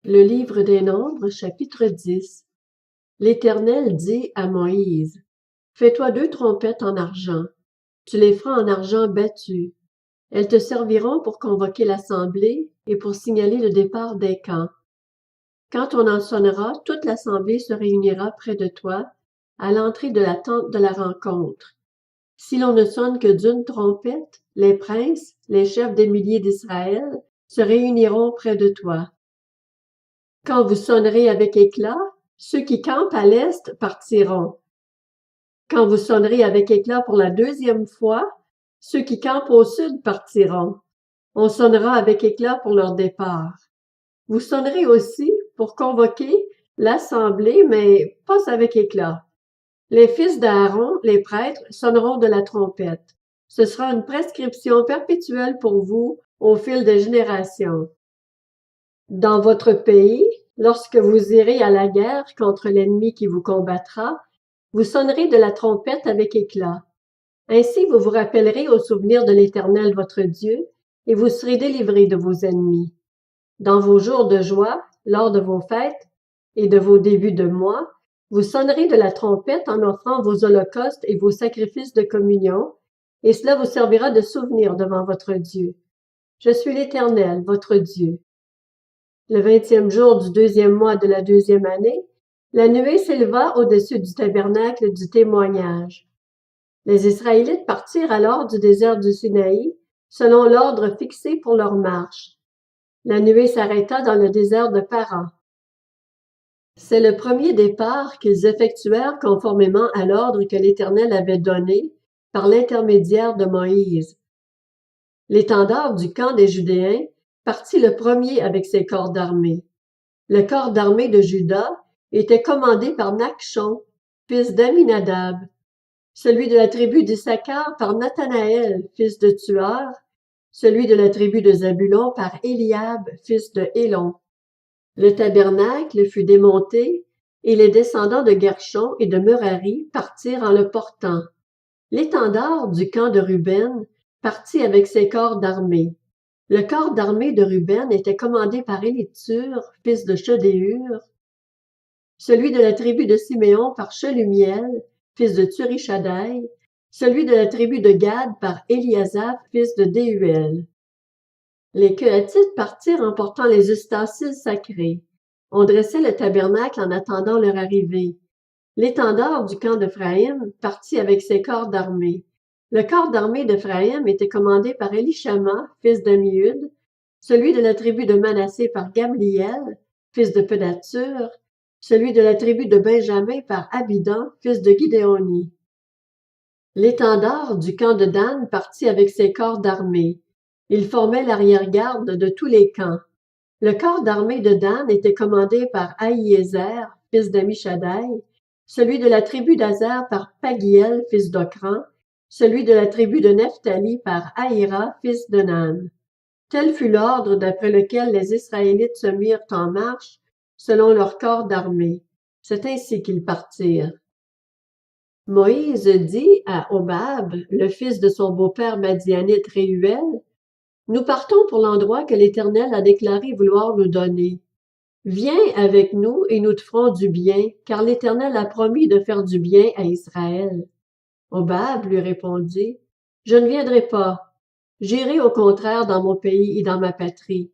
Le livre des Nombres, chapitre 10. L'Éternel dit à Moïse, fais-toi 2 trompettes en argent. Tu les feras en argent battu. Elles te serviront pour convoquer l'assemblée et pour signaler le départ des camps. Quand on en sonnera, toute l'assemblée se réunira près de toi, à l'entrée de la tente de la rencontre. Si l'on ne sonne que d'une trompette, les princes, les chefs des milliers d'Israël, se réuniront près de toi. Quand vous sonnerez avec éclat, ceux qui campent à l'est partiront. Quand vous sonnerez avec éclat pour la 2e fois, ceux qui campent au sud partiront. On sonnera avec éclat pour leur départ. Vous sonnerez aussi pour convoquer l'assemblée, mais pas avec éclat. Les fils d'Aaron, les prêtres, sonneront de la trompette. Ce sera une prescription perpétuelle pour vous au fil des générations. Dans votre pays, lorsque vous irez à la guerre contre l'ennemi qui vous combattra, vous sonnerez de la trompette avec éclat. Ainsi vous vous rappellerez au souvenir de l'Éternel votre Dieu, et vous serez délivrés de vos ennemis. Dans vos jours de joie, lors de vos fêtes et de vos débuts de mois, vous sonnerez de la trompette en offrant vos holocaustes et vos sacrifices de communion, et cela vous servira de souvenir devant votre Dieu. Je suis l'Éternel, votre Dieu. Le 20e jour du 2e mois de la 2e année, la nuée s'éleva au-dessus du tabernacle du témoignage. Les Israélites partirent alors du désert du Sinaï, selon l'ordre fixé pour leur marche. La nuée s'arrêta dans le désert de Paran. C'est le premier départ qu'ils effectuèrent conformément à l'ordre que l'Éternel avait donné par l'intermédiaire de Moïse. L'étendard du camp des Judéens partit le premier avec ses corps d'armée. Le corps d'armée de Juda était commandé par Nachshon, fils d'Aminadab, celui de la tribu d'Issachar par Nathanaël, fils de Tuar, celui de la tribu de Zabulon par Éliab, fils de Hélon. Le tabernacle fut démonté, et les descendants de Gershon et de Merari partirent en le portant. L'étendard du camp de Ruben partit avec ses corps d'armée. Le corps d'armée de Ruben était commandé par Élitsur, fils de Shedéur, celui de la tribu de Siméon par Shelumiel, fils de Tsurishaddaï, celui de la tribu de Gad par Éliasaph, fils de Déhuel. Les Kehathites partirent en portant les ustensiles sacrés. On dressait le tabernacle en attendant leur arrivée. L'étendard du camp d'Éphraïm partit avec ses corps d'armée. Le corps d'armée d'Éphraïm était commandé par Élishama, fils d'Ammiud, celui de la tribu de Manassé par Gamliel, fils de Pedatsur, celui de la tribu de Benjamin par Abidan, fils de Gidéoni. L'étendard du camp de Dan partit avec ses corps d'armée. Il formait l'arrière-garde de tous les camps. Le corps d'armée de Dan était commandé par Ahiézer, fils d'Amishaddaï, celui de la tribu d'Azer par Pagiel, fils d'Ocran, celui de la tribu de Nephtali par Ahira, fils de Nan. Tel fut l'ordre d'après lequel les Israélites se mirent en marche, selon leur corps d'armée. C'est ainsi qu'ils partirent. Moïse dit à Hobab, le fils de son beau-père madianite Réhuel, « Nous partons pour l'endroit que l'Éternel a déclaré vouloir nous donner. Viens avec nous et nous te ferons du bien, car l'Éternel a promis de faire du bien à Israël. » Hobab lui répondit, « Je ne viendrai pas. J'irai au contraire dans mon pays et dans ma patrie. »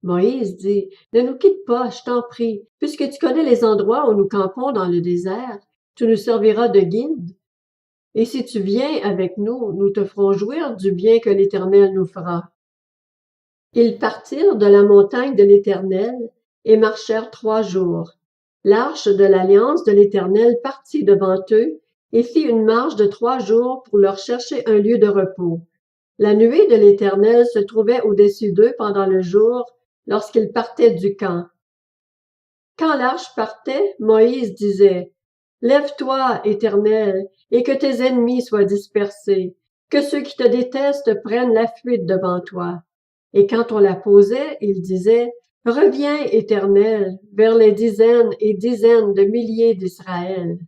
Moïse dit, « Ne nous quitte pas, je t'en prie, puisque tu connais les endroits où nous campons dans le désert, tu nous serviras de guide. Et si tu viens avec nous, nous te ferons jouir du bien que l'Éternel nous fera. » Ils partirent de la montagne de l'Éternel et marchèrent 3 jours. L'arche de l'alliance de l'Éternel partit devant eux et fit une marche de 3 jours pour leur chercher un lieu de repos. La nuée de l'Éternel se trouvait au-dessus d'eux pendant le jour, lorsqu'ils partaient du camp. Quand l'arche partait, Moïse disait, « Lève-toi, Éternel, et que tes ennemis soient dispersés, que ceux qui te détestent prennent la fuite devant toi. » Et quand on la posait, il disait, « Reviens, Éternel, vers les dizaines et dizaines de milliers d'Israël. »